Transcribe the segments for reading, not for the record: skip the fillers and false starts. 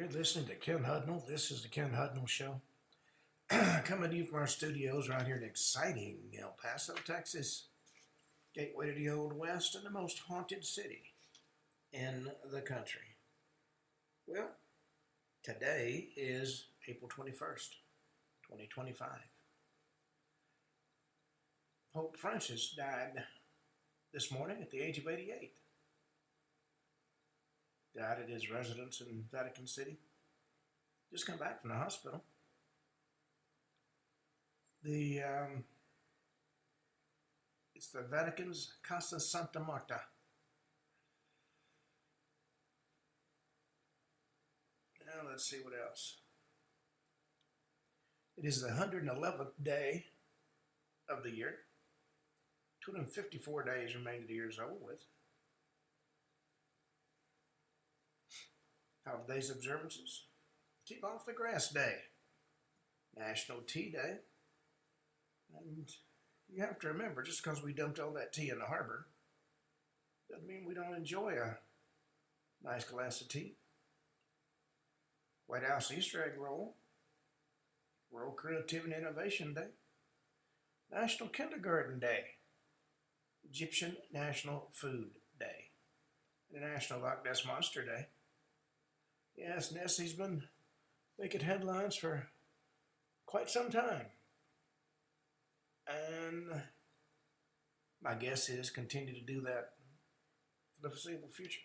You're listening to Ken Hudnall. This is the Ken Hudnall Show. Coming to you from our studios right here in exciting El Paso, Texas. Gateway to the Old West and the most haunted city in the country. Well, today is April 21st, 2025. Pope Francis died this morning at the age of 88. Died at his residence in Vatican City. Just come back from the hospital. It's the Vatican's Casa Santa Marta. Now let's see what else. It is the 111th day of the year. 254 days remain to the year's over with. Holidays observances. Keep off the grass day. National Tea Day. And you have to remember, just because we dumped all that tea in the harbor, doesn't mean we don't enjoy a nice glass of tea. White House Easter egg roll. World Creativity and Innovation Day. National Kindergarten Day. Egyptian National Food Day. International Loch Ness Monster Day. Yes, Nessie's been making headlines for quite some time. And my guess is continue to do that for the foreseeable future.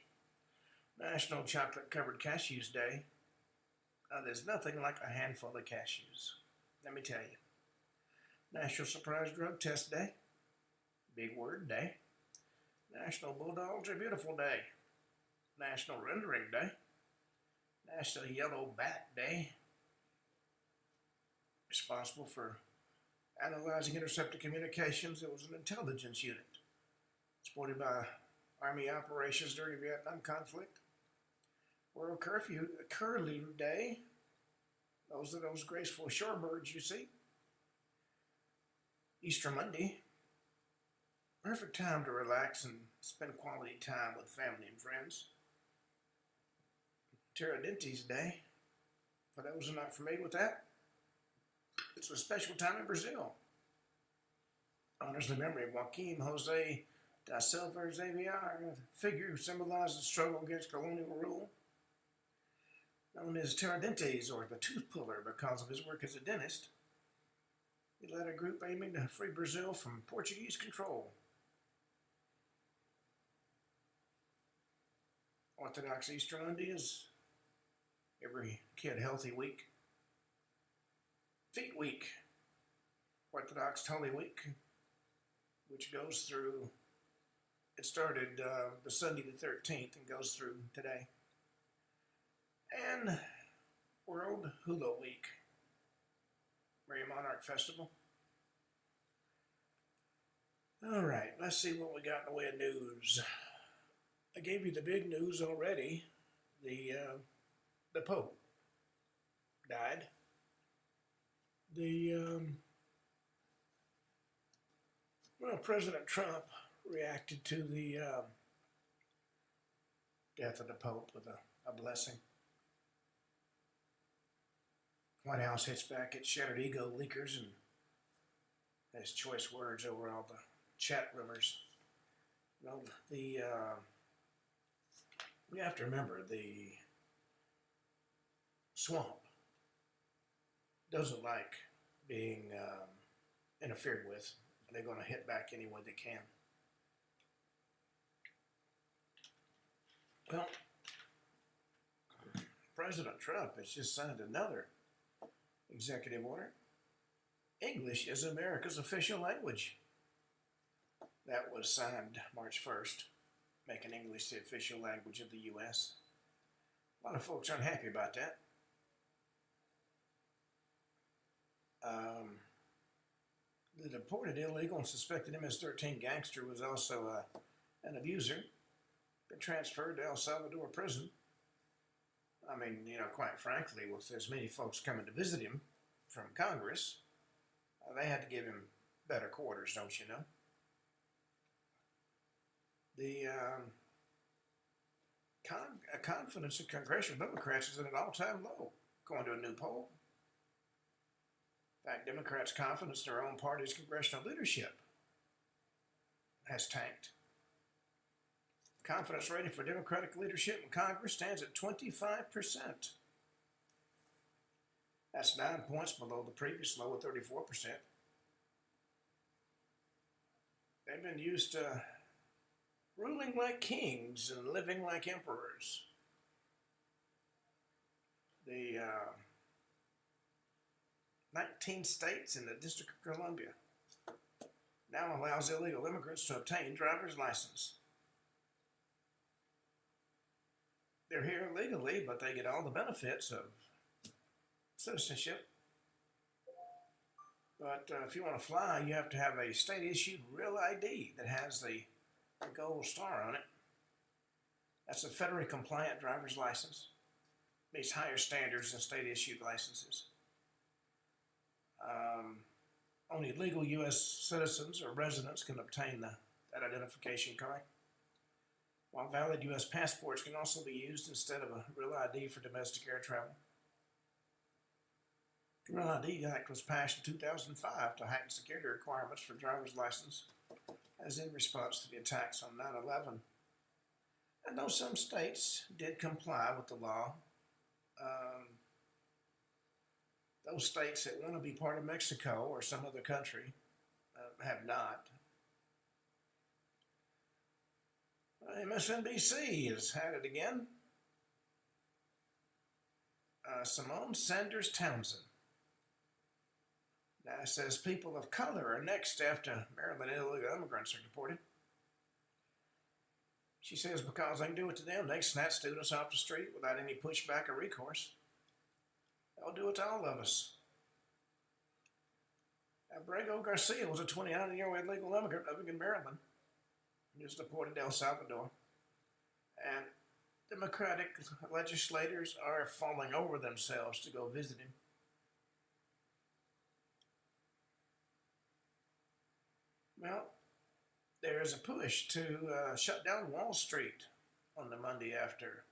National Chocolate Covered Cashews Day. There's nothing like a handful of cashews, let me tell you. National Surprise Drug Test Day. Big Word Day. National Bulldogs Are Beautiful Day. National Rendering Day. National Yellow Bat Day. Responsible for analyzing intercepted communications. It was an intelligence unit supported by Army operations during the Vietnam conflict. World Curlew Day. Those are those graceful shorebirds you see. Easter Monday. Perfect time to relax and spend quality time with family and friends. Tiradentes Day. For those who are not familiar with that, it's a special time in Brazil. Honors the memory of Joaquim Jose da Silva Xavier, a figure who symbolizes the struggle against colonial rule. Known as Tiradentes, or the Tooth Puller, because of his work as a dentist. He led a group aiming to free Brazil from Portuguese control. Orthodox Easter Monday is every kid healthy week. Feet Week, Orthodox Holy Week, which goes through, it started the Sunday the 13th and goes through today. And World Hula Week, Merry Monarch Festival. All right, let's see what we got in the way of news. I gave you the big news already. The Pope died. President Trump reacted to the death of the Pope with a blessing. White House hits back at shattered ego leakers and has choice words over all the chat rumors. You know, we have to remember the swamp doesn't like being interfered with. They're going to hit back any way they can. Well, President Trump has just signed another executive order. English is America's official language. That was signed March 1st, making English the official language of the U.S. A lot of folks aren't happy about that. The deported illegal and suspected MS-13 gangster was also an abuser. Been transferred to El Salvador prison. I mean, quite frankly, with as many folks coming to visit him from Congress, they had to give him better quarters, don't you know? The confidence in congressional Democrats is at an all-time low, according to a new poll. In fact, Democrats' confidence in their own party's congressional leadership has tanked. Confidence rating for Democratic leadership in Congress stands at 25%. That's 9 points below the previous low of 34%. They've been used to ruling like kings and living like emperors. The 19 states in the District of Columbia now allows illegal immigrants to obtain driver's license. They're here legally, but they get all the benefits of citizenship. But if you want to fly, you have to have a state-issued real ID that has the gold star on it. That's a federally compliant driver's license. Meets higher standards than state-issued licenses. Only legal U.S. citizens or residents can obtain that identification card, while valid U.S. passports can also be used instead of a real ID for domestic air travel. The Real ID Act was passed in 2005 to heighten security requirements for driver's license, as in response to the attacks on 9/11. And though some states did comply with the law, those states that want to be part of Mexico or some other country have not. MSNBC has had it again. Simone Sanders Townsend. Now it says people of color are next after Maryland illegal immigrants are deported. She says because they can do it to them, they can snatch students off the street without any pushback or recourse. They'll do it to all of us. Abrego Garcia was a 29-year-old illegal immigrant living in Maryland. He was deported to El Salvador. And Democratic legislators are falling over themselves to go visit him. Well, there is a push to shut down Wall Street on the Monday after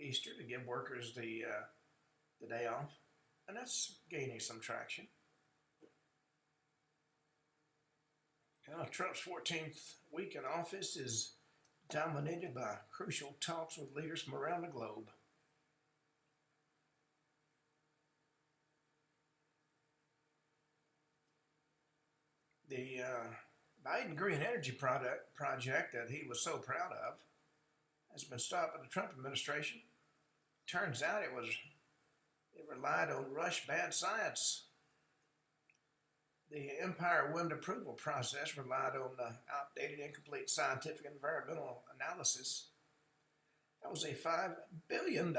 Easter to give workers the day off, and that's gaining some traction. Trump's 14th week in office is dominated by crucial talks with leaders from around the globe. The Biden Green Energy project that he was so proud of has been stopped by the Trump administration. Turns out it relied on rush bad science. The Empire Wind approval process relied on outdated, incomplete scientific and environmental analysis. That was a $5 billion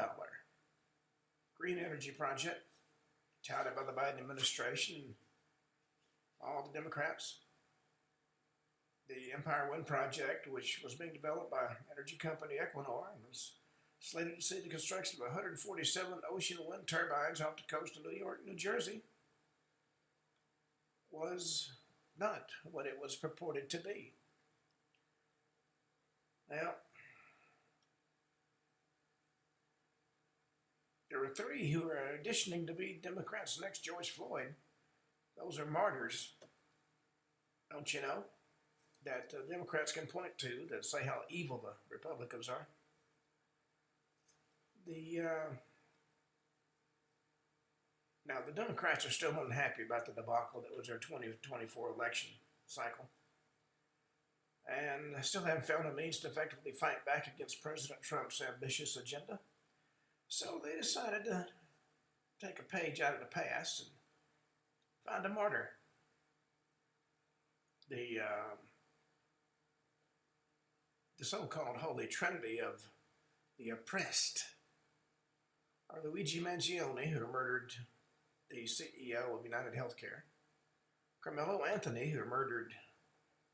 green energy project touted by the Biden administration and all the Democrats. The Empire Wind project, which was being developed by energy company Equinor, and was slated to see the construction of 147 ocean wind turbines off the coast of New York and New Jersey, was not what it was purported to be. Now, there are three who are auditioning to be Democrats next George Floyd. Those are martyrs, don't you know, that Democrats can point to that say how evil the Republicans are. Now, the Democrats are still unhappy about the debacle that was their 2024 election cycle, and still haven't found a means to effectively fight back against President Trump's ambitious agenda. So they decided to take a page out of the past and find a martyr. The so-called Holy Trinity of the oppressed are Luigi Mangione, who murdered the CEO of United Healthcare, Carmelo Anthony, who murdered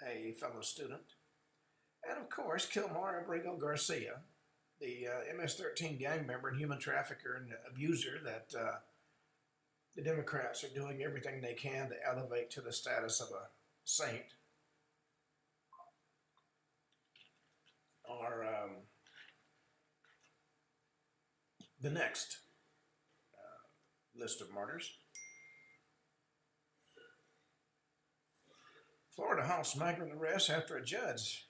a fellow student, and of course, Kilmar Abrego Garcia, the MS-13 gang member and human trafficker and abuser that the Democrats are doing everything they can to elevate to the status of a saint, or the next list of martyrs. Florida halts migrant arrests after a judge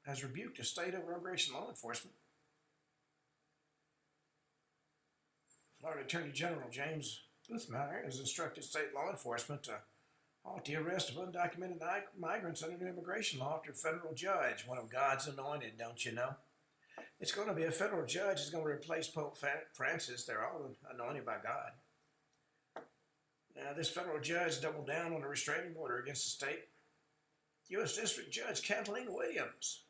has rebuked a state over immigration law enforcement. Florida Attorney General James Boothmeyer has instructed state law enforcement to halt the arrest of undocumented migrants under new immigration law after a federal judge, one of God's anointed, don't you know? It's going to be a federal judge who's going to replace Pope Francis. They're all anointed by God. Now, this federal judge doubled down on a restraining order against the state U.S. District Judge Kathleen Williams.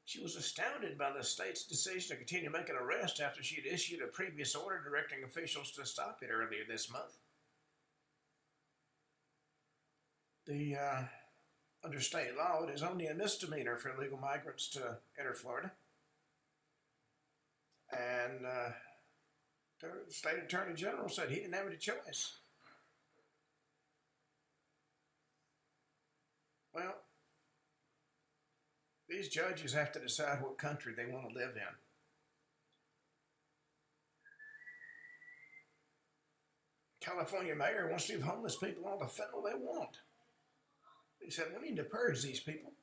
She was astounded by the state's decision to continue making arrests after she had issued a previous order directing officials to stop it earlier this month. Under state law, it is only a misdemeanor for illegal migrants to enter Florida. And the state attorney general said he didn't have any choice. Well, these judges have to decide what country they want to live in. California mayor wants to give homeless people all the fentanyl they want. He said, we need to purge these people.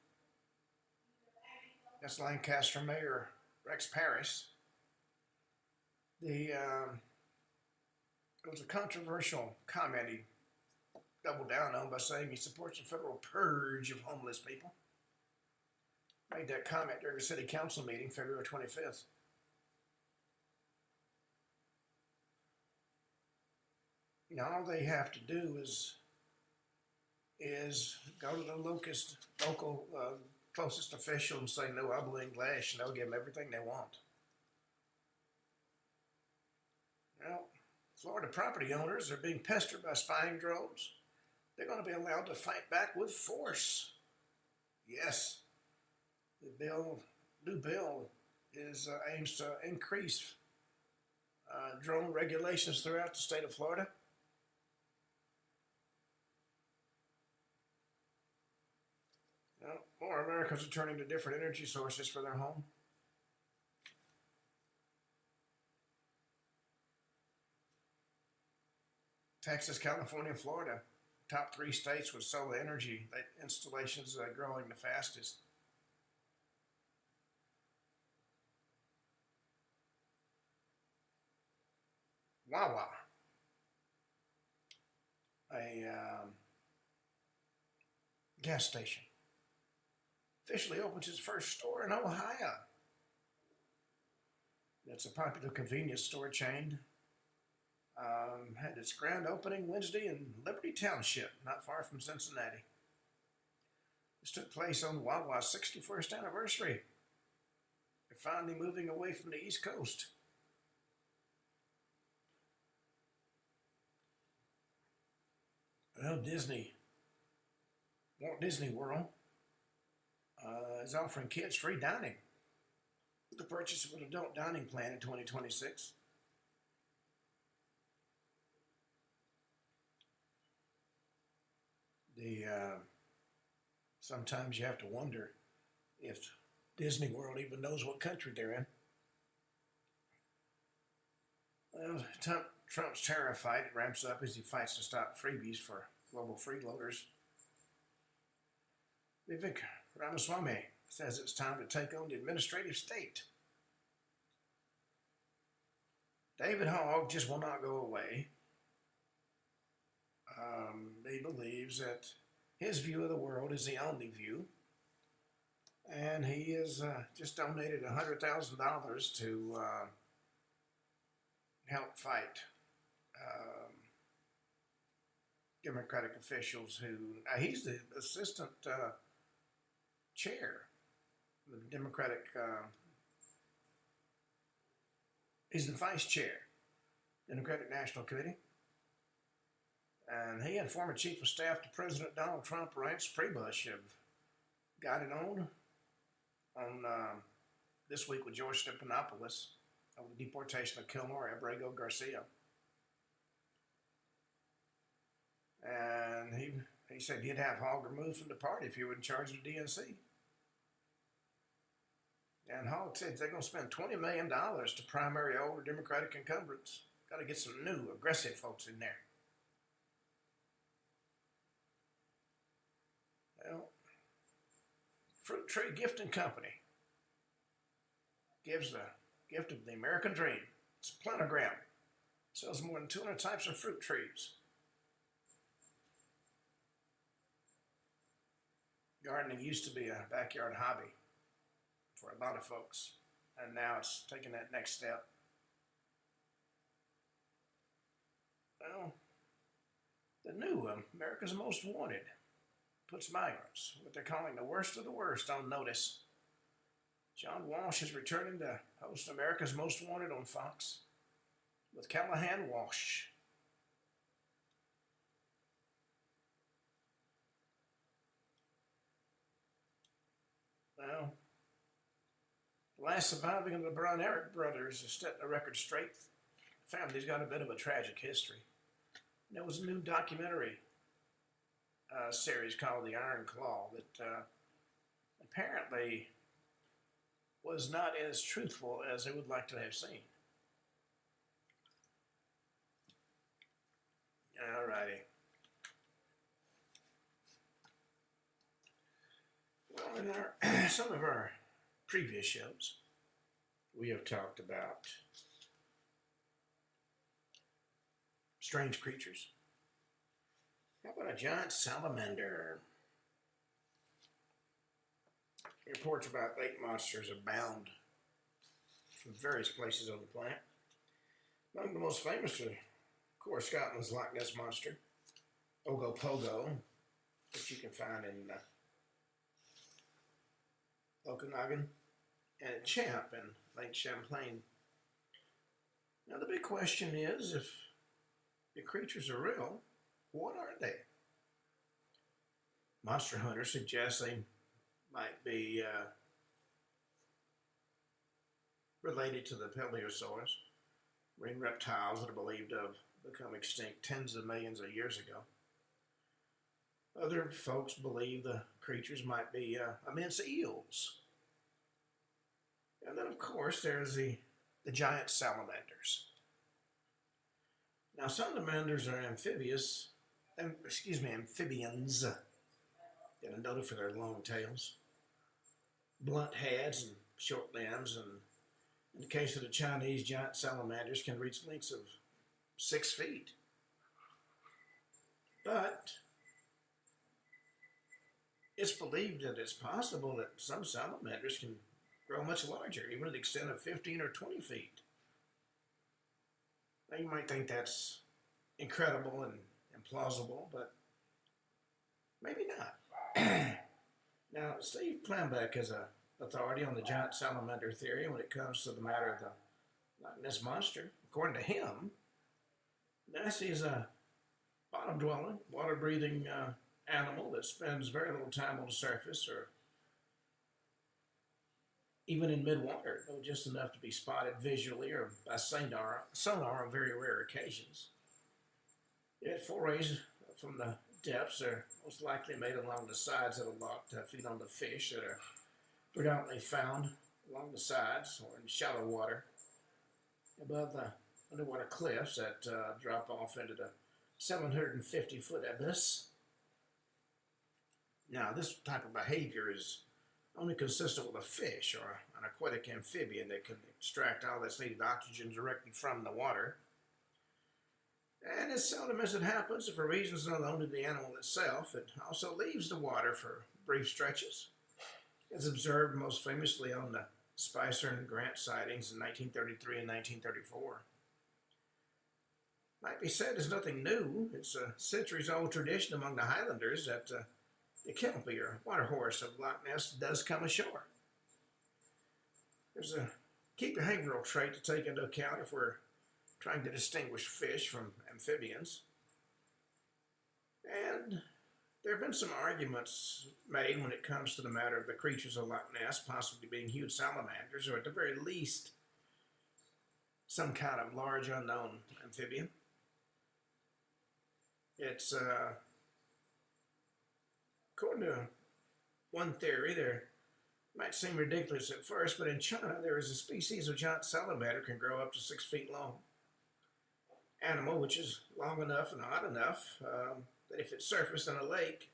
That's Lancaster Mayor Rex Parris. It was a controversial comment he doubled down on by saying he supports a federal purge of homeless people. Made that comment during a city council meeting February 25th. Now, all they have to do is go to the local closest official and say, no, I believe English, and they'll give them everything they want. Well, Florida property owners are being pestered by spying drones. They're going to be allowed to fight back with force. Yes, the new bill aims to increase drone regulations throughout the state of Florida. Well, more Americans are turning to different energy sources for their home. Texas, California, and Florida, top 3 states with solar energy installations growing the fastest. Wawa, a gas station, officially opens its first store in Ohio. It's a popular convenience store chain. Had its grand opening Wednesday in Liberty Township, not far from Cincinnati. This took place on Wawa's 61st anniversary. They're finally moving away from the East Coast. Well, Walt Disney World is offering kids free dining with the purchase of an adult dining plan in 2026. Sometimes you have to wonder if Disney World even knows what country they're in. Well, Trump's tariff fight ramps up as he fights to stop freebies for global freeloaders. Vivek Ramaswamy says it's time to take on the administrative state. David Hogg just will not go away. He believes that his view of the world is the only view. And he has just donated $100,000 to help fight Democratic officials who... he's the assistant chair of the Democratic... he's the vice chair, Democratic National Committee. And he and former Chief of Staff to President Donald Trump, Reince Priebus, have got it on this week with George Stephanopoulos over the deportation of Kilmore Abrego Garcia. And he said he'd have Hogg removed from the party if he were in charge of the DNC. And Hogg said they're going to spend $20 million to primary older Democratic incumbents. Got to get some new, aggressive folks in there. Well, Fruit Tree Gifting Company gives the gift of the American dream. It's a planogram. Sells more than 200 types of fruit trees. Gardening used to be a backyard hobby for a lot of folks, and now it's taking that next step. Well, the new America's Most Wanted puts migrants, what they're calling the worst of the worst, on notice. John Walsh is returning to host America's Most Wanted on Fox with Callahan Walsh. Well, the last surviving of the Brown Eric brothers is setting a record straight. The family's got a bit of a tragic history. There was a new documentary series called The Iron Claw that apparently was not as truthful as they would like to have seen. Alrighty. Well, in some of our previous shows, we have talked about strange creatures. How about a giant salamander? Reports about lake monsters abound from various places on the planet. Among the most famous are, of course, Scotland's Loch Ness Monster, Ogopogo, which you can find in Okanagan, and Champ in Lake Champlain. Now the big question is, if the creatures are real, what are they? Monster hunters suggest they might be related to the Paleosaurs, marine reptiles that are believed to have become extinct tens of millions of years ago. Other folks believe the creatures might be immense eels. And then, of course, there's the giant salamanders. Now, salamanders are amphibians, that are noted for their long tails, blunt heads, and short limbs. And in the case of the Chinese, giant salamanders can reach lengths of 6 feet. But it's believed that it's possible that some salamanders can grow much larger, even to the extent of 15 or 20 feet. Now, you might think that's incredible and implausible, but maybe not. Now, Steve Plambeck is an authority on the giant salamander theory when it comes to the matter of the Loch Ness Monster. According to him, Nessie is a bottom-dwelling, water-breathing animal that spends very little time on the surface or even in mid-water, though just enough to be spotted visually or by sonar on very rare occasions. Yet forays from the depths are most likely made along the sides of the loch to feed on the fish that are predominantly found along the sides or in shallow water above the underwater cliffs that drop off into the 750-foot abyss. Now, this type of behavior is only consistent with a fish or an aquatic amphibian that can extract all that's needed oxygen directly from the water. And as seldom as it happens, for reasons not only the animal itself, it also leaves the water for brief stretches, as observed most famously on the Spicer and Grant sightings in 1933 and 1934. Might be said as nothing new. It's a centuries-old tradition among the Highlanders that the kelpie or water horse of Loch Ness does come ashore. There's a key behavioral trait to take into account if we're trying to distinguish fish from amphibians. And there have been some arguments made when it comes to the matter of the creatures of Loch Ness possibly being huge salamanders, or at the very least, some kind of large unknown amphibian. It's, according to one theory, they're Might seem ridiculous at first, but in China there is a species of giant salamander can grow up to 6 feet long. Animal which is long enough and odd enough that if it surfaced in a lake,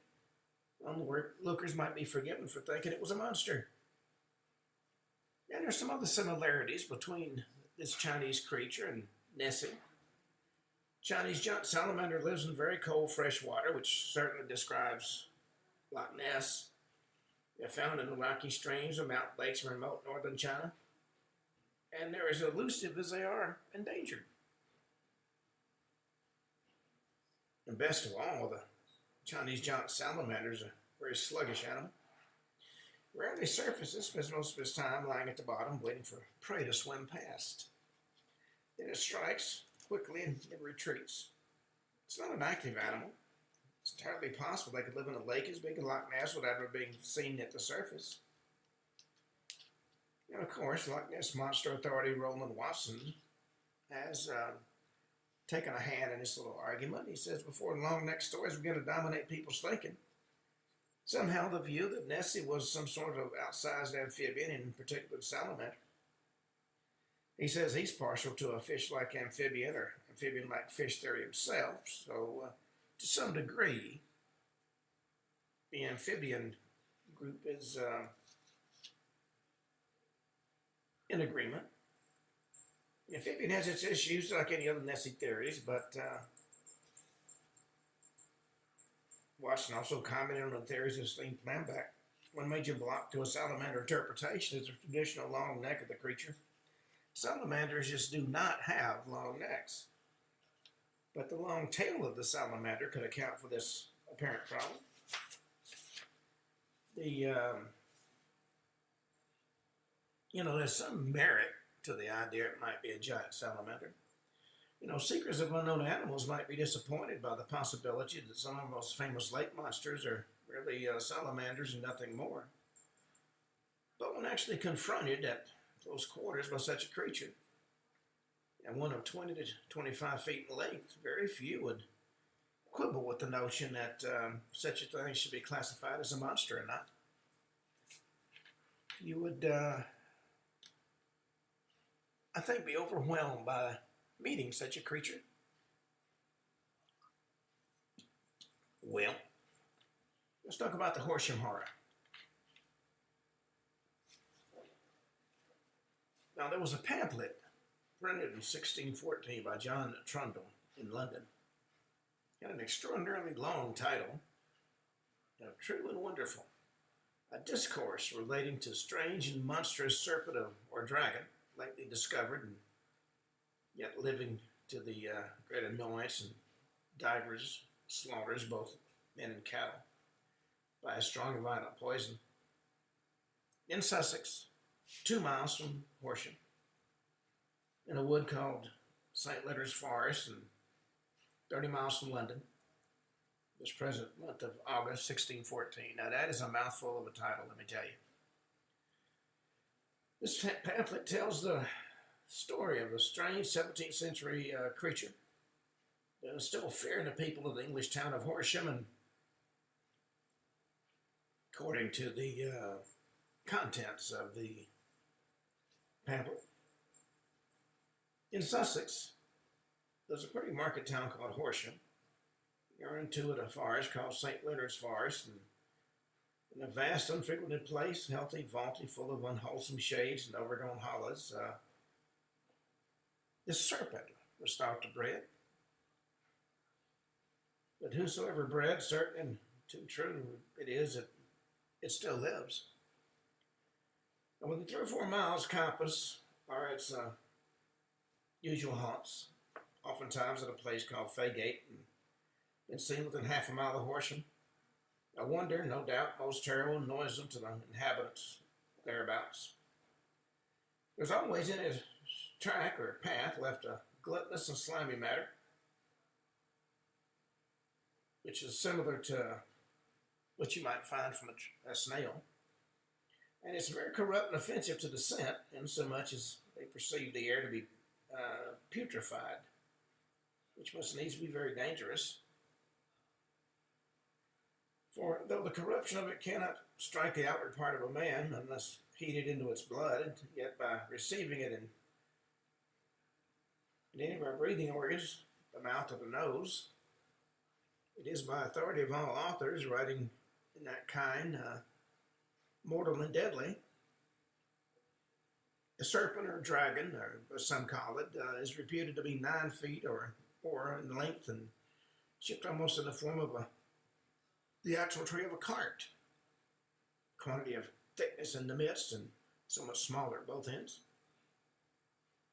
onlookers might be forgiven for thinking it was a monster. And there's some other similarities between this Chinese creature and Nessie. Chinese giant salamander lives in very cold fresh water, which certainly describes Loch Ness. They're found in rocky streams or mountain lakes in remote northern China. And they're as elusive as they are endangered. And best of all, the Chinese giant salamander is a very sluggish animal. Rarely surfaces, spends most of its time lying at the bottom, waiting for prey to swim past. Then it strikes quickly and it retreats. It's not an active animal. It's entirely possible they could live in a lake as big as Loch Ness without ever being seen at the surface. And of course, Loch Ness Monster Authority Roland Watson has taken a hand in this little argument. He says before long neck stories begin to dominate people's thinking, somehow the view that Nessie was some sort of outsized amphibian, in particular salamander. He says he's partial to a fish-like amphibian or amphibian-like fish theory himself, so to some degree, the amphibian group is in agreement. The amphibian has its issues like any other Nessie theories, but Watson also commented on the theories of Steve Lamback. One major block to a salamander interpretation is the traditional long neck of the creature. Salamanders just do not have long necks. But the long tail of the salamander could account for this apparent problem. There's some merit to the idea it might be a giant salamander. Seekers of unknown animals might be disappointed by the possibility that some of the most famous lake monsters are really salamanders and nothing more. But when actually confronted at close quarters by such a creature, and one of 20 to 25 feet in length, very few would quibble with the notion that such a thing should be classified as a monster or not. You would, I think, be overwhelmed by meeting such a creature. Well, let's talk about the Horsham horror. Now, there was a pamphlet printed in 1614 by John Trundle in London. It had an extraordinarily long title, True and Wonderful, a discourse relating to strange and monstrous serpent or dragon lately discovered and yet living to the great annoyance and divers slaughters, both men and cattle, by a strong and violent poison. In Sussex, 2 miles from Horsham, in a wood called St. Leonard's Forest and 30 miles from London, this present month of August 1614. Now that is a mouthful of a title, let me tell you. This pamphlet tells the story of a strange 17th century creature that is still fearing the people of the English town of Horsham, and according to the contents of the pamphlet. In Sussex, there's a pretty market town called Horsham. You're into it a forest called St. Leonard's Forest, and in a vast, unfrequented place, healthy, vaulty, full of unwholesome shades and overgrown hollows, this serpent was thought to breed. But whosoever bred, certain and too true it is that it still lives. And within 3 or 4 miles compass are its usual haunts, oftentimes at a place called Faygate, and been seen within half a mile of Horsham. A wonder, no doubt, most terrible and noisome to the inhabitants thereabouts. There's always in its track or path left a gluttonous and slimy matter, which is similar to what you might find from a snail. And it's very corrupt and offensive to the scent, insomuch as they perceive the air to be putrefied, which must needs be very dangerous. For though the corruption of it cannot strike the outward part of a man unless heated into its blood, yet by receiving it in any of our breathing organs, the mouth or the nose, it is by authority of all authors writing in that kind, mortal and deadly. A serpent or dragon, or as some call it, is reputed to be 9 feet or more in length and shaped almost in the form of the actual tree of a cart. Quantity of thickness in the midst and somewhat smaller at both ends.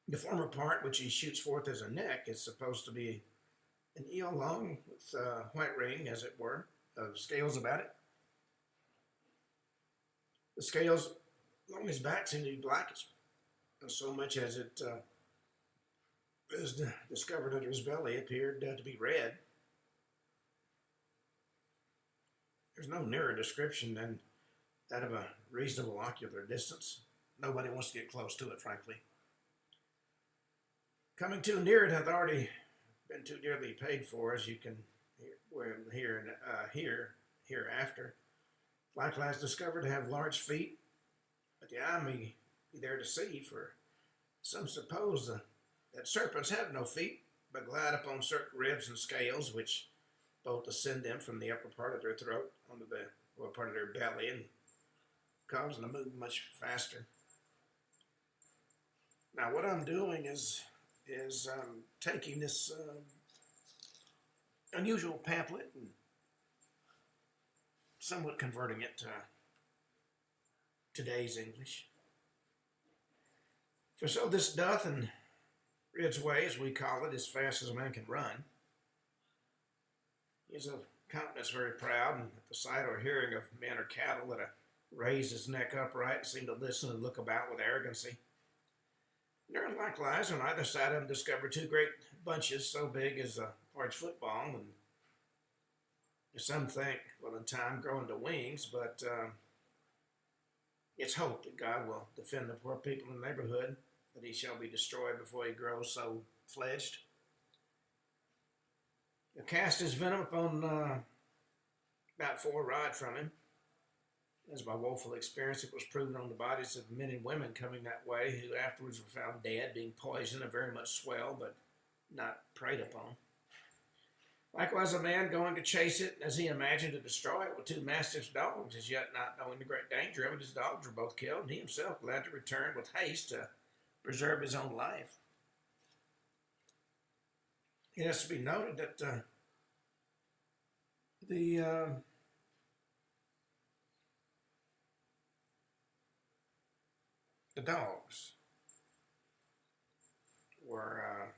The former part, which he shoots forth as a neck, is supposed to be an eel long with a white ring, as it were, of scales about it. The scales along his back seem to be blackish, so much as it is discovered under his belly appeared to be red. There's no nearer description than that of a reasonable ocular distance. Nobody wants to get close to it, frankly. Coming too near it hath already been too dearly paid for, as you can hear hereafter. Likewise discovered to have large feet, but the eye may be there to see, for some suppose that serpents have no feet, but glide upon certain ribs and scales, which both ascend them from the upper part of their throat onto the lower part of their belly, and cause them to move much faster. Now, what I'm doing is taking this unusual pamphlet and somewhat converting it to today's English. For so this doth, and rids way, as we call it, as fast as a man can run. He is of countenance very proud, and at the sight or hearing of men or cattle that raise his neck upright and seem to listen and look about with arrogancy. There likewise on either side of him discovered 2 great bunches so big as a large football, and some think will in time grow into wings, but it's hoped that God will defend the poor people in the neighborhood, that he shall be destroyed before he grows so fledged. He'll cast his venom upon about 4 rod from him. As by woeful experience, it was proven on the bodies of men and women coming that way, who afterwards were found dead, being poisoned and very much swelled, but not preyed upon. Likewise, a man going to chase it, as he imagined, to destroy it with 2 mastiff dogs, as yet not knowing the great danger of it, his dogs were both killed, and he himself glad to return with haste to preserve his own life. It has to be noted that the dogs were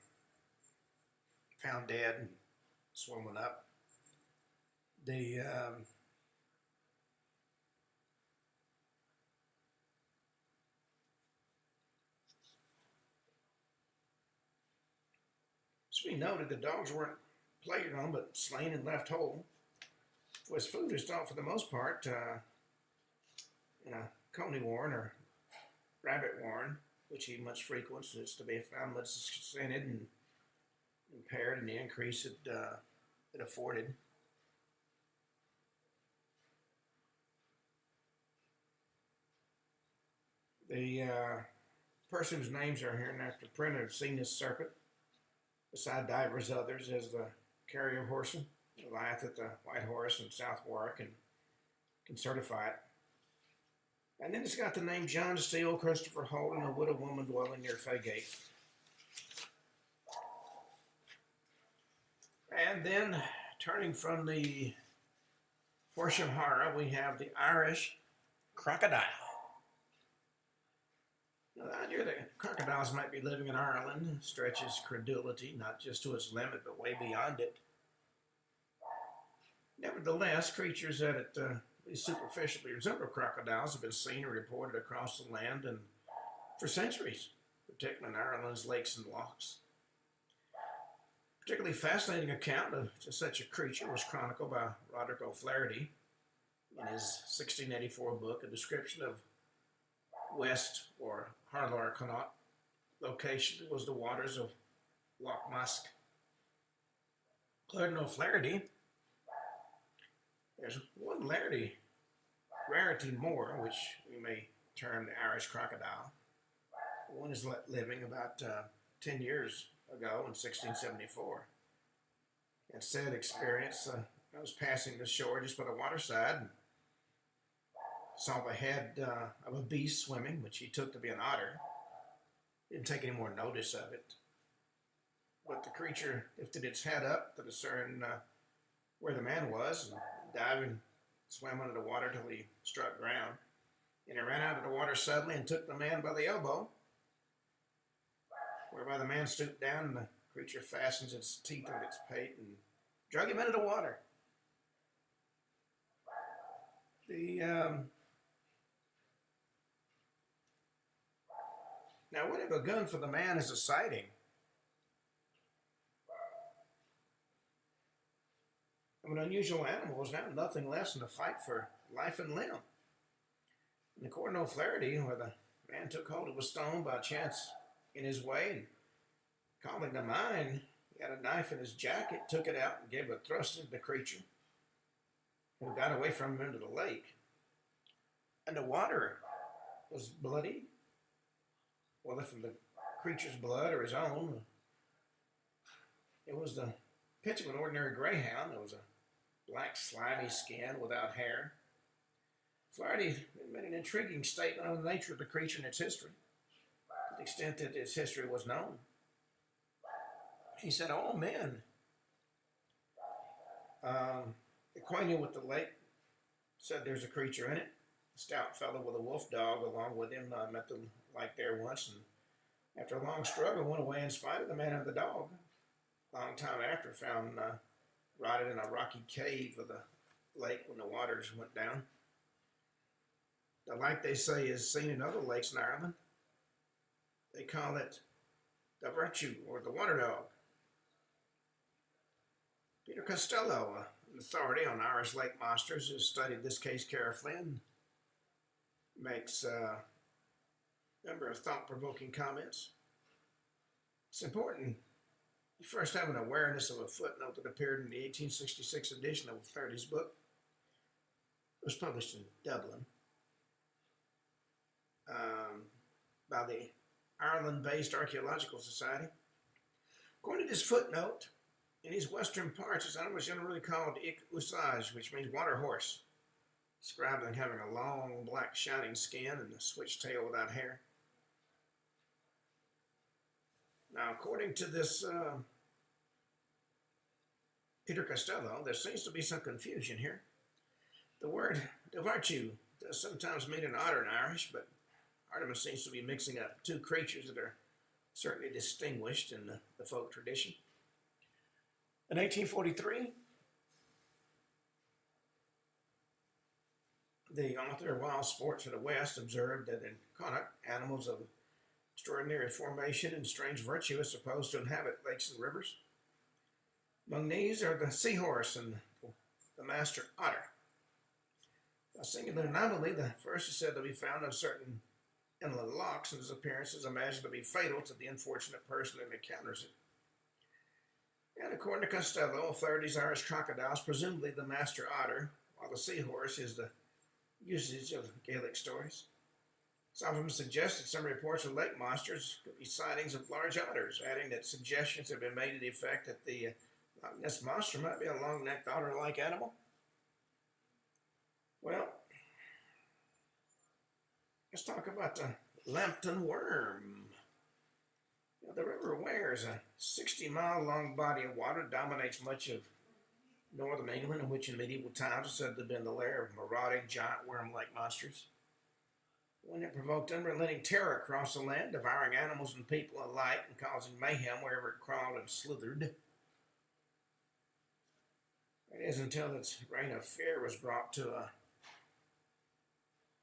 found dead and swollen up. It's to be noted the dogs weren't played on, but slain and left whole. For his food is thought for the most part in a coney warren or rabbit warren, which he much frequents. It's to be found much scented and impaired in the increase it afforded. The person whose names are hereinafter printed have seen this serpent, beside divers others, as the carrier of Horsham, Goliath at the White Horse in South Warwick, and can certify it. And then it's got the name John Steele, Christopher Holt, and a widow woman dwelling near Faygate. And then, turning from the Horsham horror, we have the Irish crocodile. Now, the idea that crocodiles might be living in Ireland stretches credulity, not just to its limit, but way beyond it. Nevertheless, creatures that at least superficially resemble crocodiles have been seen and reported across the land and for centuries, particularly in Ireland's lakes and lochs. A particularly fascinating account of just such a creature was chronicled by Roderick O'Flaherty in his 1684 book, A Description of West or Harlar Connaught. Location was the waters of Loch Musk. Clerdon O'Flaherty There's one rarity more, which we may term the Irish crocodile. One is living about 10 years ago in 1674. In said experience, I was passing the shore just by the waterside and saw the head of a beast swimming, which he took to be an otter. Didn't take any more notice of it. But the creature lifted its head up to discern where the man was, and diving, swam under the water till he struck ground. And he ran out of the water suddenly and took the man by the elbow, whereby the man stooped down and the creature fastens its teeth on its pate and drug him into the water. Now, what had begun for the man as a sighting of an unusual animal was now nothing less than a fight for life and limb. In the Court of O'Flaherty, where the man took hold of a stone by chance in his way and calling to mind, he had a knife in his jacket, took it out and gave a thrust into the creature, who got away from him into the lake. And the water was bloody, whether from the creature's blood or his own. It was the pitch of an ordinary greyhound. There was a black, slimy skin without hair. Flaherty made an intriguing statement on the nature of the creature and its history, to the extent that its history was known. He said all men acquainted with the lake said there's a creature in it. A stout fellow with a wolf dog along with him met the lake there once, and after a long struggle went away in spite of the man and the dog. A long time after, found rotted in a rocky cave of the lake when the waters went down. The lake, they say, is seen in other lakes in Ireland. They call it the Virtue, or the water dog. Peter Costello, an authority on Irish lake monsters, has studied this case carefully and makes a number of thought-provoking comments. It's important you first have an awareness of a footnote that appeared in the 1866 edition of O'Flaherty's book. It was published in Dublin by the Ireland-based Archaeological Society. According to this footnote, in these western parts, this animal is generally called ik usage, which means water horse, described as having a long, black, shining skin and a switch tail without hair. Now, according to this Peter Costello, there seems to be some confusion here. The word de virtue does sometimes mean an otter in Irish, but Artemis seems to be mixing up two creatures that are certainly distinguished in the folk tradition. In 1843, the author of Wild Sports in the West observed that in Connacht, animals of extraordinary formation and strange virtue are supposed to inhabit lakes and rivers. Among these are the seahorse and the master otter. A singular anomaly, the first is said to be found in certain inland lochs, and his appearance is imagined to be fatal to the unfortunate person that encounters it. And according to Costello, O'Flaherty's Irish crocodiles, presumably the master otter, while the seahorse is the usage of Gaelic stories. Some of them suggested some reports of lake monsters could be sightings of large otters, adding that suggestions have been made to the effect that the Loch Ness monster might be a long-necked otter-like animal. Well, let's talk about the Lambton worm. The River Wear is a 60-mile-long body of water that dominates much of northern England, in which in medieval times is said to have been the lair of marauding giant worm-like monsters. One that provoked unrelenting terror across the land, devouring animals and people alike and causing mayhem wherever it crawled and slithered. It is until its reign of fear was brought to a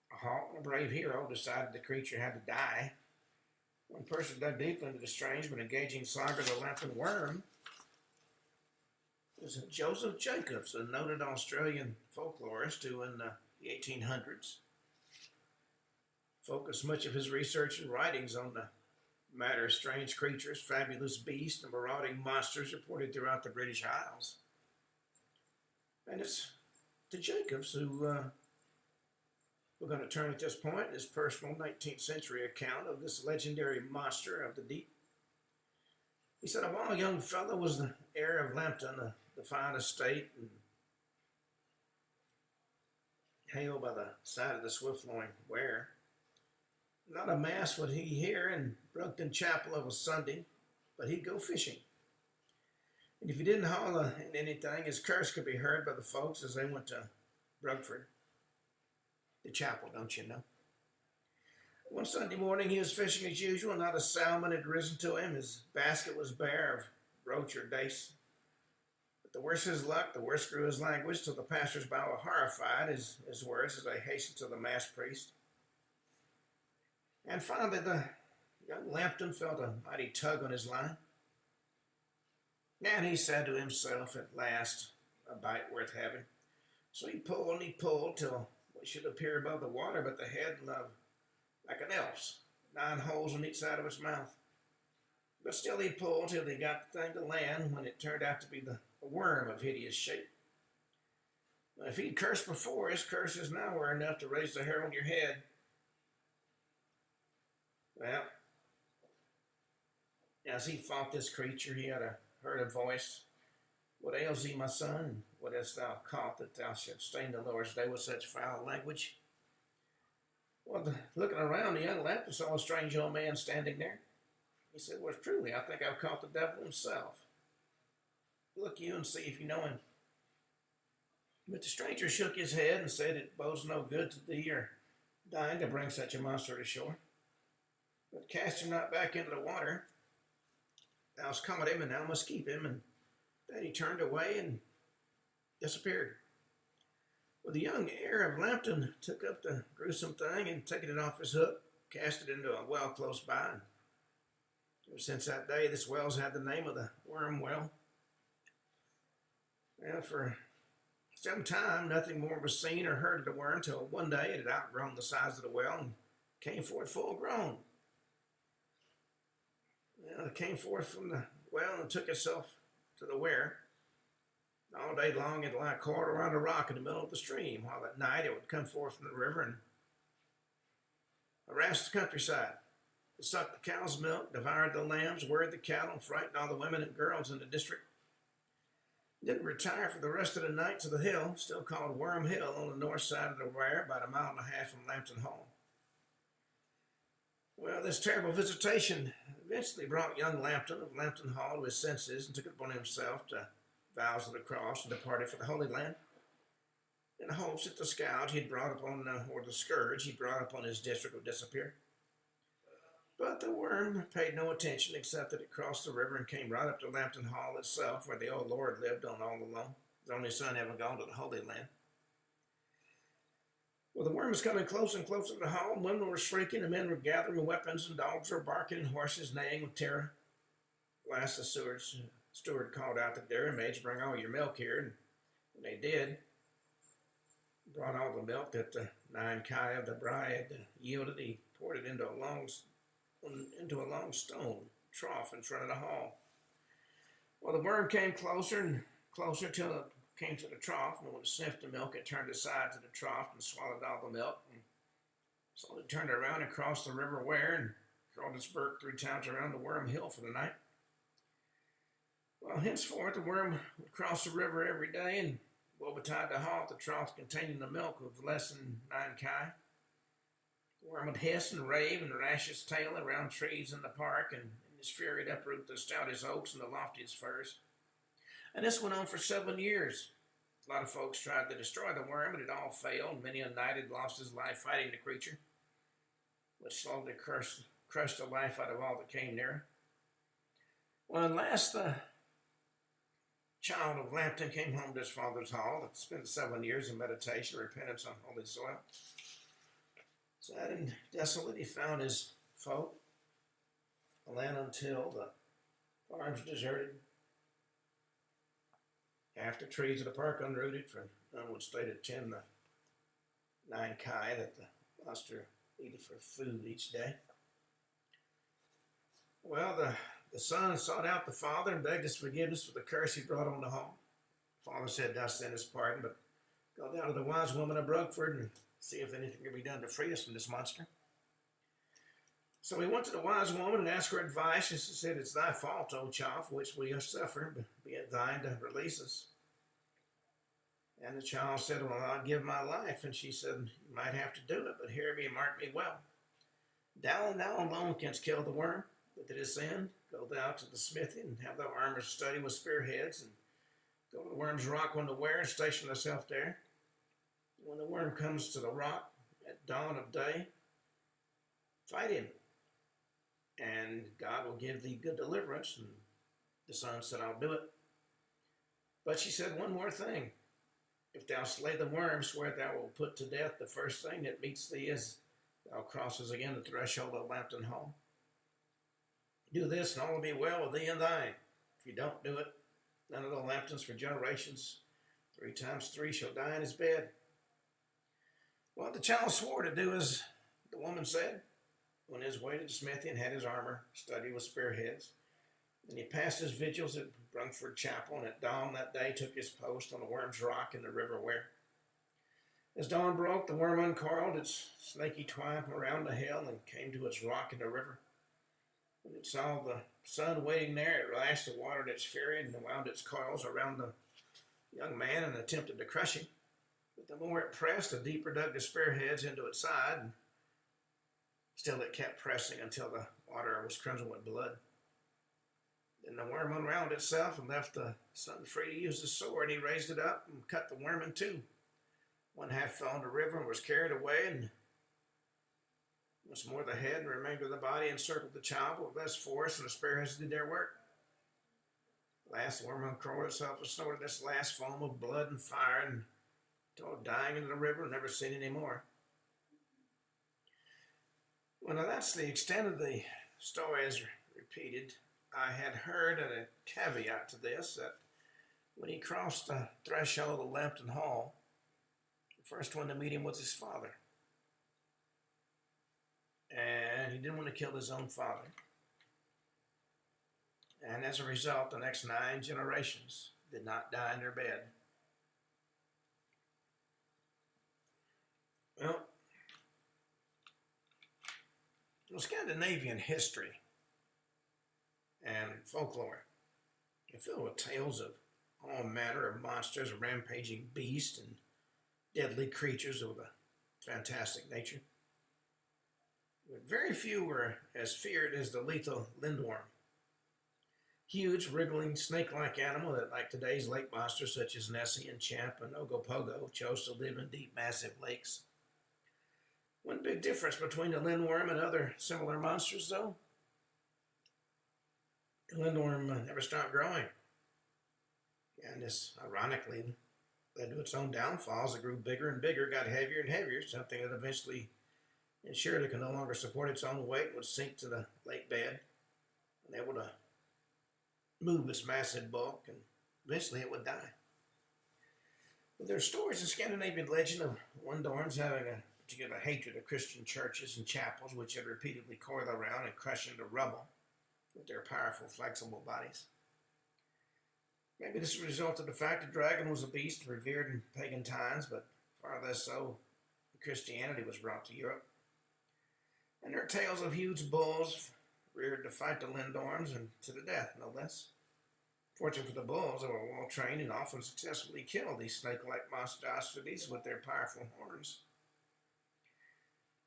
halt, and a brave hero decided the creature had to die. One person dug deeply into the strange but engaging saga of the Lambton worm was Joseph Jacobs, a noted Australian folklorist who in the 1800s focused much of his research and writings on the matter of strange creatures, fabulous beasts, and marauding monsters reported throughout the British Isles. And it's to Jacobs, who we're going to turn at this point his personal 19th century account of this legendary monster of the deep. He said, a wild young fellow was the heir of Lambton, the fine estate, and hailed by the side of the swift-flowing Wear. Not a mass would he hear in Brugton Chapel of a Sunday, but he'd go fishing. And if he didn't haul in anything, his curse could be heard by the folks as they went to Brugford. The chapel, don't you know? One Sunday morning he was fishing as usual, and not a salmon had risen to him. His basket was bare of roach or dace. But the worse his luck, the worse grew his language, till the passers-by were horrified at his words as they hastened to the mass priest. And finally the young Lambton felt a mighty tug on his line. And he said to himself, at last, a bite worth having. So he pulled till what should appear above the water, but the head like an elf's, 9 holes on each side of his mouth. But still he pulled till he got the thing to land, when it turned out to be a worm of hideous shape. Now, if he'd cursed before, his curses now were enough to raise the hair on your head. Well, as he fought this creature, he had heard a voice. What ails thee, my son? What hast thou caught that thou shouldst stain the Lord's day with such foul language? Well, looking around, the young Lambton saw a strange old man standing there. He said, well, truly, I think I've caught the devil himself. Look you and see if you know him. But the stranger shook his head and said, it bodes no good to thee or thine to bring such a monster to shore. But cast him not back into the water. Thou hast caught him, and thou must keep him. And then he turned away and disappeared. Well, the young heir of Lambton took up the gruesome thing and, taking it off his hook, cast it into a well close by. And ever since that day, this well's had the name of the Worm Well. Well, for some time, nothing more was seen or heard of the worm, till one day it had outgrown the size of the well and came forth full grown. Well, it came forth from the well and took itself to the Wear. All day long it'd lie coiled around a rock in the middle of the stream, while at night it would come forth from the river and harass the countryside. It sucked the cow's milk, devoured the lambs, worried the cattle, and frightened all the women and girls in the district. It didn't retire for the rest of the night to the hill, still called Worm Hill, on the north side of the Wear, about 1.5 miles from Lambton Hall. Well, this terrible visitation eventually brought young Lambton of Lambton Hall to his senses and took it upon himself to vows of the cross and departed for the Holy Land, in hopes that the scourge he'd brought upon, or the scourge he brought upon his district would disappear. But the worm paid no attention, except that it crossed the river and came right up to Lambton Hall itself, where the old Lord lived on all alone, his only son having gone to the Holy Land. Well, the worm was coming closer and closer to the hall. Women were shrieking, and men were gathering weapons, and dogs were barking, and horses neighing with terror. At last the steward called out to the dairy maids, bring all your milk here, and when they did, brought all the milk that the 9 kye of the bride had yielded. He poured it into a long stone trough in front of the hall. Well, the worm came closer and closer till it came to the trough, and when it sniffed the milk, it turned aside to the trough and swallowed all the milk. And so it turned around and crossed the river Wear and crawled its burk 3 times around the Worm Hill for the night. Well, henceforth, the worm would cross the river every day and woe betide the halt the trough containing the milk of less than 9 kye. The worm would hiss and rave and lash its tail around trees in the park, and in his fury would uproot the stoutest oaks and the loftiest firs. And this went on for 7 years. A lot of folks tried to destroy the worm, but it all failed. Many a knight had lost his life fighting the creature, which slowly crushed the life out of all that came near. Well, at last the child of Lambton came home to his father's hall to spend 7 years in meditation, repentance on holy soil. Sad and desolate, he found his folk, a land until the farms deserted, half the trees of the park unrooted, for none would stay to tend the 9 kye that the monster needed for food each day. Well, the son sought out the father and begged his forgiveness for the curse he brought on the home. The father said, thou sinnest pardon, but Go down to the wise woman of Brugford and see if anything can be done to free us from this monster. So we went to the wise woman and asked her advice, and she said, "It's thy fault, O child, for which we have suffered, but be it thine to release us." And the child said, "Well, I'll give my life." And she said, "You might have to do it, but hear me and mark me well. Thou and thou alone canst kill the worm, but to this end, go thou to the smithy and have thy armor study with spearheads, and go to the worm's rock when to wear and station thyself there. When the worm comes to the rock at dawn of day, fight him, and God will give thee good deliverance." And the son said, "I'll do it." But she said one more thing. "If thou slay the worm, swear thou wilt put to death the first thing that meets thee as thou crosses again the threshold of Lambton hall. Do this, and all will be well with thee and thine. If you don't do it, none of the Lambtons for generations, 3 times 3, shall die in his bed." Well, the child swore to do as the woman said. Went his way to the smithy and had his armor studied with spearheads. And he passed his vigils at Brugford Chapel, and at dawn that day took his post on the Worm's Rock in the River Wear. As dawn broke, the worm uncoiled its snaky twine from around the hill and came to its rock in the river. When it saw the sun waiting there, it lashed the water in its fury and wound its coils around the young man and attempted to crush him. But the more it pressed, the deeper dug the spearheads into its side, and still it kept pressing until the water was crimson with blood. Then the worm unwound itself and left the son free to use the sword. He raised it up and cut the worm in two. One half fell in the river and was carried away, and once more the head and remainder of the body encircled the child with less force, and the spearheads did their work. At last the worm uncurled itself and snorted this last foam of blood and fire, and till dying into the river and never seen any more. Well, now that's the extent of the story as repeated. I had heard a caveat to this, that when he crossed the threshold of Lambton Hall, the first one to meet him was his father. And he didn't want to kill his own father. And as a result, the next 9 generations did not die in their bed. Well, Scandinavian history and folklore are filled with tales of all manner of monsters, rampaging beasts, and deadly creatures of a fantastic nature. But very few were as feared as the lethal Lindorm. Huge, wriggling, snake-like animal that, like today's lake monsters such as Nessie and Champ and Ogopogo, chose to live in deep, massive lakes. One big difference between the Lindworm and other similar monsters, though, the Lindorm never stopped growing. And this, ironically, led to its own downfall as it grew bigger and bigger, got heavier and heavier, something that eventually ensured it could no longer support its own weight and would sink to the lake bed, unable to move its massive bulk, and eventually it would die. But there are stories in Scandinavian legend of Lindorms having a particular hatred of Christian churches and chapels, which had repeatedly coiled around and crushed into rubble with their powerful, flexible bodies. Maybe this was a result of the fact the dragon was a beast revered in pagan times, but far less so when Christianity was brought to Europe. And there are tales of huge bulls reared to fight the Lindorms, and to the death, no less. Fortunately for the bulls, they were well trained and often successfully killed these snake-like monstrosities with their powerful horns.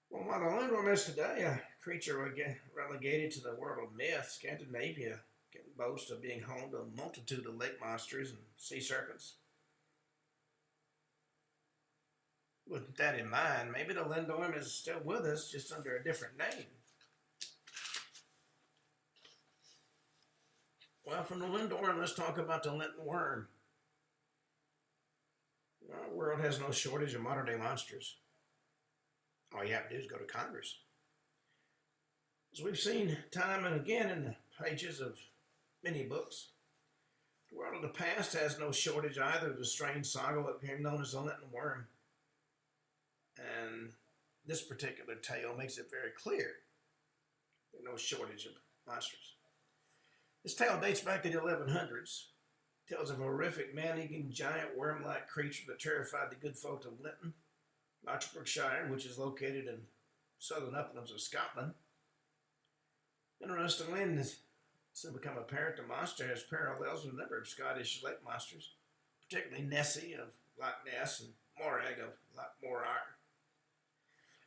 Well, while the Lindorm is today a creature relegated to the world of myth, Scandinavia can boast of being home to a multitude of lake monsters and sea serpents. With that in mind, maybe the Lindorm is still with us, just under a different name. Well, from the Lindorm, let's talk about the Linton worm. Our world has no shortage of modern-day monsters. All you have to do is go to Congress. As we've seen time and again in the pages of many books, the world of the past has no shortage either of the strange saga that became known as the Linton worm. And this particular tale makes it very clear there's no shortage of monsters. This tale dates back to the 1100s. tells of a horrific man-eating giant worm-like creature that terrified the good folk of Linton, Oxfordshire, which is located in southern uplands of Scotland. Interestingly, it's become apparent the monster has parallels with a number of Scottish lake monsters, particularly Nessie of Loch Ness and Morag of Loch Morar.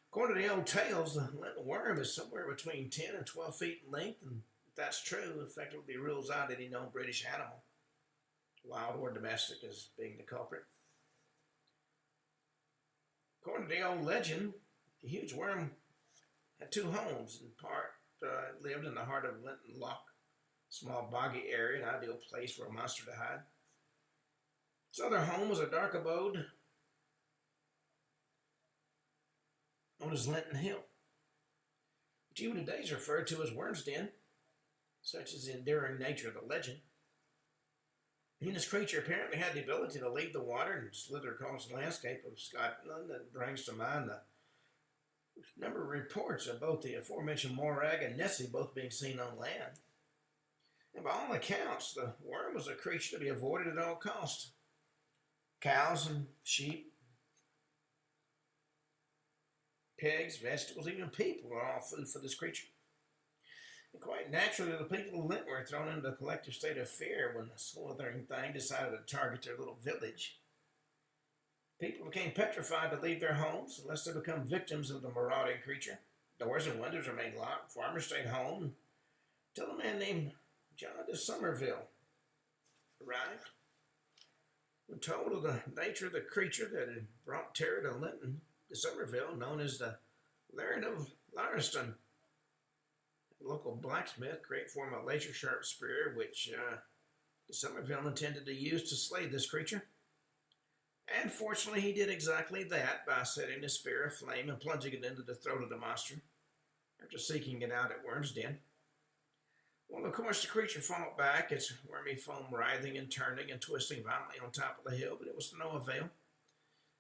According to the old tales, the Linton worm is somewhere between 10 and 12 feet in length, and if that's true, effectively rules out any known British animal, wild or domestic, as being the culprit. According to the old legend, the huge worm had two homes. In part, it lived in the heart of Linton Loch, a small boggy area, an ideal place for a monster to hide. Its other home was a dark abode known as Linton Hill, which even today is referred to as Worm's Den, such is the enduring nature of the legend. And this creature apparently had the ability to leave the water and slither across the landscape of Scotland. That brings to mind the number of reports of both the aforementioned Morag and Nessie both being seen on land. And by all accounts, the worm was a creature to be avoided at all costs. Cows and sheep, pigs, vegetables, even people were all food for this creature. And quite naturally, the people of Linton were thrown into a collective state of fear when the slithering thing decided to target their little village. People became petrified to leave their homes unless they become victims of the marauding creature. Doors and windows remained locked. Farmers stayed home until a man named John de Somerville arrived. When told of the nature of the creature that had brought terror to Linton, de Somerville, known as the Laird of Lariston, a local blacksmith, created for him a laser-sharp spear, which de Somerville intended to use to slay this creature. And fortunately, he did exactly that by setting the spear aflame and plunging it into the throat of the monster, after seeking it out at Worm's Den. Well, of course, the creature fought back, its wormy foam writhing and turning and twisting violently on top of the hill, but it was to no avail.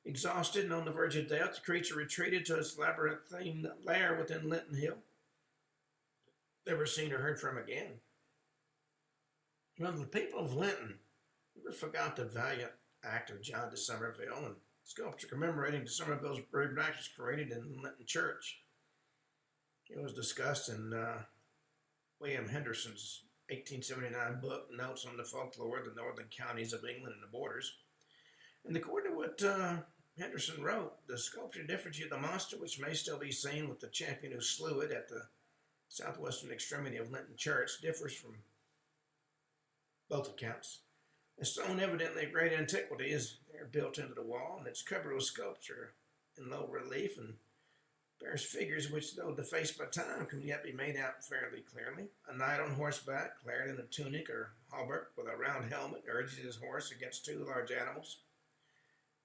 Exhausted and on the verge of death, the creature retreated to its labyrinthine lair within Linton Hill. Never seen or heard from again. Well, the people of Linton never forgot the valiant act of John de Somerville, and sculpture commemorating de Somerville's brave act was created in Linton Church. It was discussed in William Henderson's 1879 book, Notes on the Folklore of the Northern Counties of England and the Borders. And according to what Henderson wrote, the sculptured effigy of the monster, which may still be seen with the champion who slew it at the southwestern extremity of Linton Church, differs from both accounts. A stone evidently of great antiquity is there built into the wall, and it's covered with sculpture in low relief and bears figures which, though defaced by time, can yet be made out fairly clearly. A knight on horseback, clad in a tunic or hauberk with a round helmet, urges his horse against two large animals,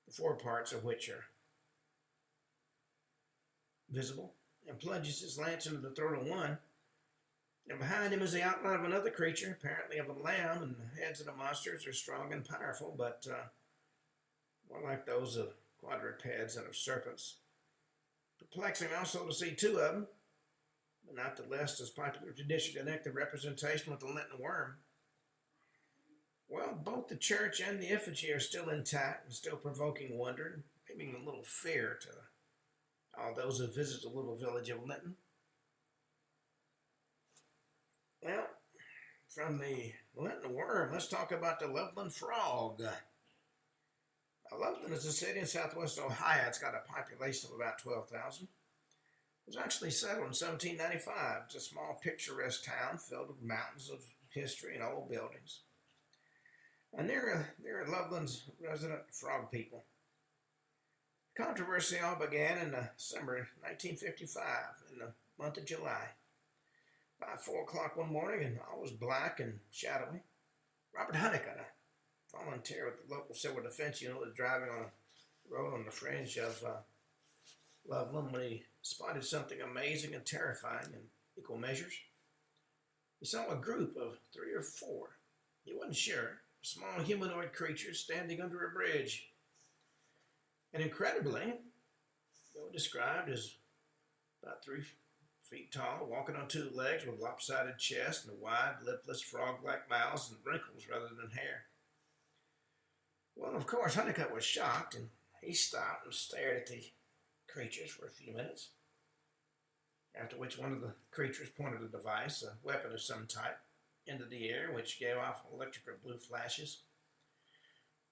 the foreparts of which are visible, and plunges his lance into the throat of one. And behind him is the outline of another creature, apparently of a lamb, and the heads of the monsters are strong and powerful, but more like those of quadrupeds than of serpents. Perplexing also to see two of them, but not the less does popular tradition connect the representation with the Linton worm. Well, both the church and the effigy are still intact and still provoking wonder, maybe a little fear to all those who visit the little village of Linton. Well, from the Linton worm, let's talk about the Loveland frog. Loveland is a city in southwest Ohio. It's got a population of about 12,000. It was actually settled in 1795. It's a small picturesque town filled with mountains of history and old buildings. And they're Loveland's resident frog people. The controversy all began in the summer of 1955, in the month of July. By 4 o'clock one morning, and all was black and shadowy, Robert Honeycutt, a volunteer with the local civil defense unit, was driving on a road on the fringe of Loveland when he spotted something amazing and terrifying in equal measures. He saw a group of 3 or 4, he wasn't sure, small humanoid creatures standing under a bridge. And incredibly, they were described as about 3 feet tall, walking on 2 legs with lopsided chests and wide, lipless, frog-like mouths and wrinkles rather than hair. Well, of course, Honeycutt was shocked, and he stopped and stared at the creatures for a few minutes, after which one of the creatures pointed a device, a weapon of some type, into the air, which gave off electric or blue flashes.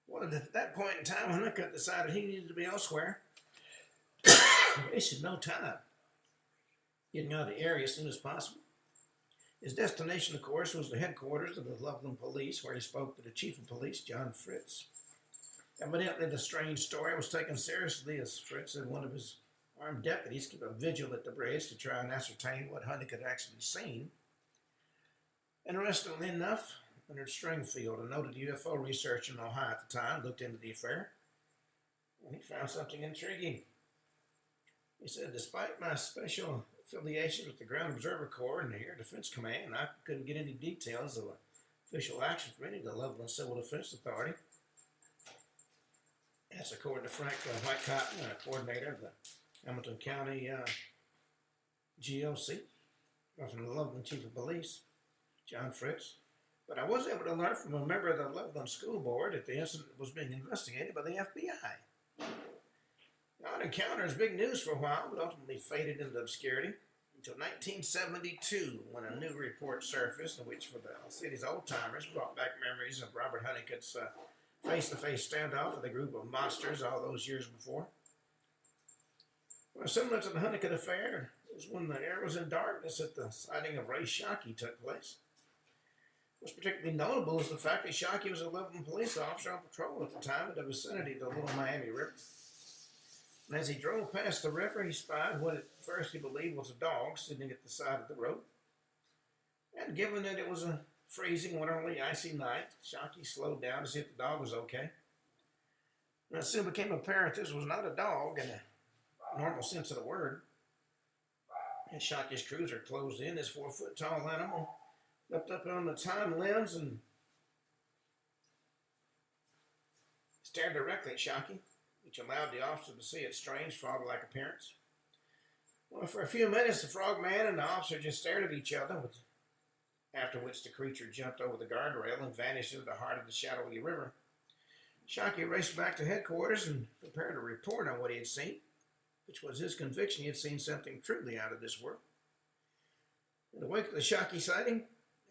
Well, at that point in time, Honeycutt decided he needed to be elsewhere. He wasted no time getting out of the area as soon as possible. His destination, of course, was the headquarters of the Loveland police, where he spoke to the chief of police, John Fritz. Evidently, the strange story was taken seriously, as Fritz and one of his armed deputies kept a vigil at the bridge to try and ascertain what Honeycutt had actually seen. Interestingly enough, Leonard Stringfield, a noted UFO researcher in Ohio at the time, looked into the affair, and he found something intriguing. He said, despite my special affiliation with the Ground Observer Corps and the Air Defense Command, I couldn't get any details of official action from any of the Loveland Civil Defense Authority. That's according to Frank Whitecotton, coordinator of the Hamilton County GOC, from the Loveland Chief of Police, John Fritz. But I was able to learn from a member of the Loveland School Board that the incident was being investigated by the FBI. Now, the encounter is big news for a while, but ultimately faded into obscurity until 1972, when a new report surfaced, in which, for the city's old-timers, brought back memories of Robert Honeycutt's face-to-face standoff with a group of monsters all those years before. Well, similar to the Honeycutt affair, it was when the air was in darkness that the sighting of Ray Shockey took place. What's particularly notable is the fact that Shockey was a Loveland police officer on patrol at the time in the vicinity of the Little Miami River. And as he drove past the river, he spied what at first he believed was a dog sitting at the side of the road. And given that it was a freezing, winterly, icy night, Shockey slowed down to see if the dog was okay. And it soon became apparent this was not a dog in the normal sense of the word. As Shockey's cruiser closed in, this 4-foot-tall animal leapt up on its hind limbs and stared directly at Shockey, which allowed the officer to see its strange frog-like appearance. Well, for a few minutes, the frogman and the officer just stared at each other, after which the creature jumped over the guardrail and vanished into the heart of the shadowy river. Shockey raced back to headquarters and prepared a report on what he had seen, which was his conviction he had seen something truly out of this world. In the wake of the Shockey sighting,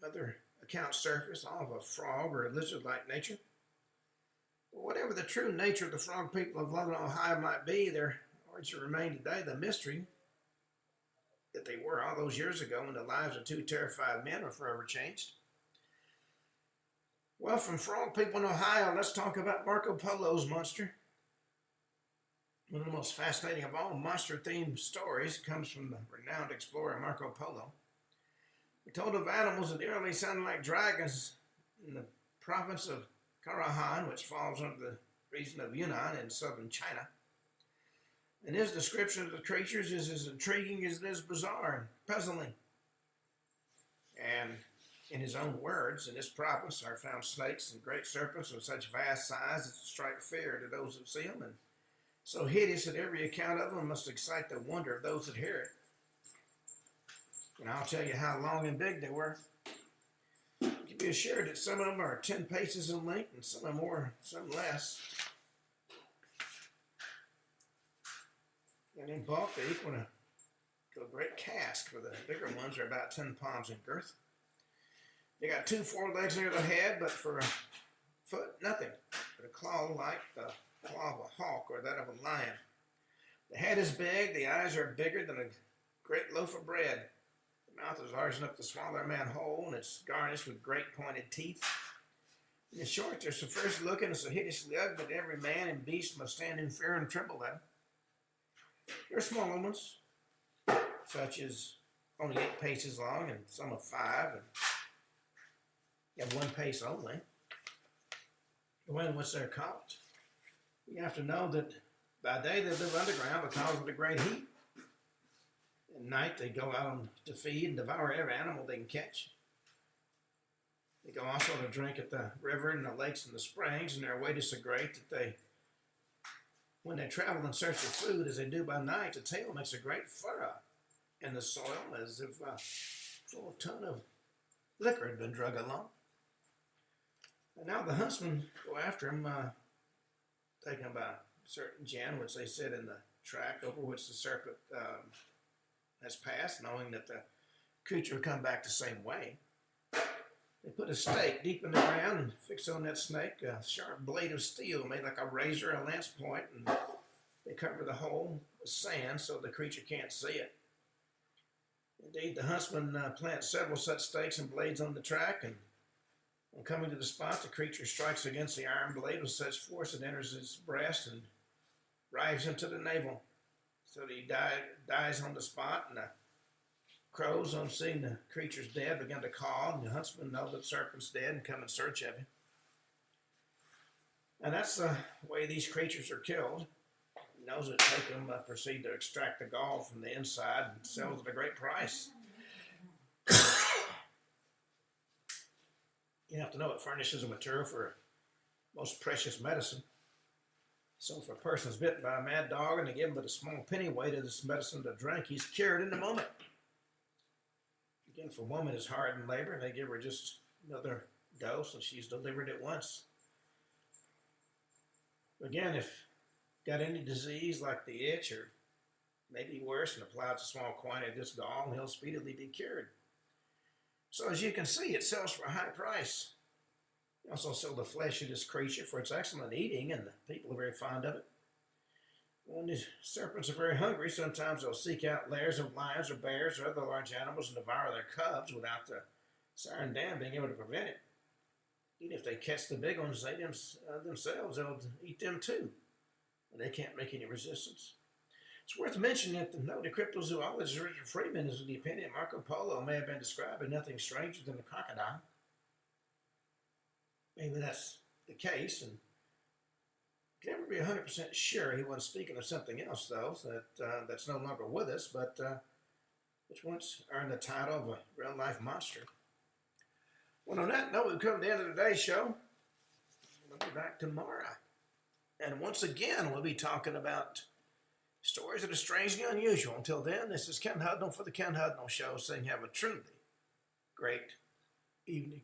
other accounts surfaced, all of a frog or a lizard-like nature. But whatever the true nature of the frog people of Loveland, Ohio might be, their origin remained today the mystery that they were all those years ago when the lives of two terrified men were forever changed. Well, from frog people in Ohio, let's talk about Marco Polo's monster. One of the most fascinating of all monster-themed stories comes from the renowned explorer Marco Polo. We're told of animals that eerily sound like dragons in the province of Karahan, which falls under the region of Yunnan in southern China. And his description of the creatures is as intriguing as it is bizarre and puzzling. And in his own words, in this province are found snakes and great serpents of such vast size as to strike fear to those who see them, and so hideous that every account of them must excite the wonder of those that hear it. And I'll tell you how long and big they were. You can be assured that some of them are 10 paces in length and some are more, some less. And in bulk, they equal to a great cask, for the bigger ones are about 10 palms in girth. They got 2 forelegs near the head, but for a foot, nothing but a claw like the claw of a hawk or that of a lion. The head is big, the eyes are bigger than a great loaf of bread. The mouth is large enough to swallow a man whole, and it's garnished with great pointed teeth. In short, they're so first looking and so hideously ugly that every man and beast must stand in fear and tremble at them. There are smaller ones, such as only 8 paces long, and some of 5, and you have 1 pace only. The way in which they're caught, you have to know that by day they live underground because of the great heat. At night they go out to feed and devour every animal they can catch. They go also to drink at the river and the lakes and the springs, and their weight is so great that when they travel in search of food, as they do by night, the tail makes a great furrow in the soil as if a full ton of liquor had been drug along. And now the huntsmen go after him taken by a certain gin, which they said in the track over which the serpent has passed, knowing that the creature would come back the same way. They put a stake deep in the ground and fixed on that snake a sharp blade of steel made like a razor, a lance point, and they cover the hole with sand so the creature can't see it. Indeed, the huntsman plants several such stakes and blades on the track, and on coming to the spot, the creature strikes against the iron blade with such force it enters its breast and rives into the navel, so that he dies on the spot, and the crows, on seeing the creature's dead, begin to call, and the huntsman knows that the serpent's dead and come in search of him. And that's the way these creatures are killed. He knows it take them proceed to extract the gall from the inside and sell it at a great price. You have to know it furnishes a material for most precious medicine. So if a person is bitten by a mad dog and they give him but a small pennyweight of this medicine to drink, he's cured in a moment. Again, if a woman is hard in labor, they give her just another dose and she's delivered at once. Again, if got any disease like the itch or maybe worse and applies a small quantity of this gall, he'll speedily be cured. So as you can see, it sells for a high price. They also sell the flesh of this creature for its excellent eating, and the people are very fond of it. When these serpents are very hungry, sometimes they'll seek out lairs of lions or bears or other large animals and devour their cubs without the siren dam being able to prevent it. Even if they catch the big ones, they themselves, they'll eat them too. And they can't make any resistance. It's worth mentioning that the noted cryptozoologist Richard Freeman is of the opinion Marco Polo may have been describing nothing stranger than a crocodile. Maybe that's the case, and can never be 100% sure he wasn't speaking of something else, though, that's no longer with us, but which once earned the title of a real-life monster. Well, on that note, we've come to the end of today's show. We'll be back tomorrow. And once again, we'll be talking about stories that are strangely unusual. Until then, this is Ken Hudnall for the Ken Hudnall Show, saying have a truly great evening.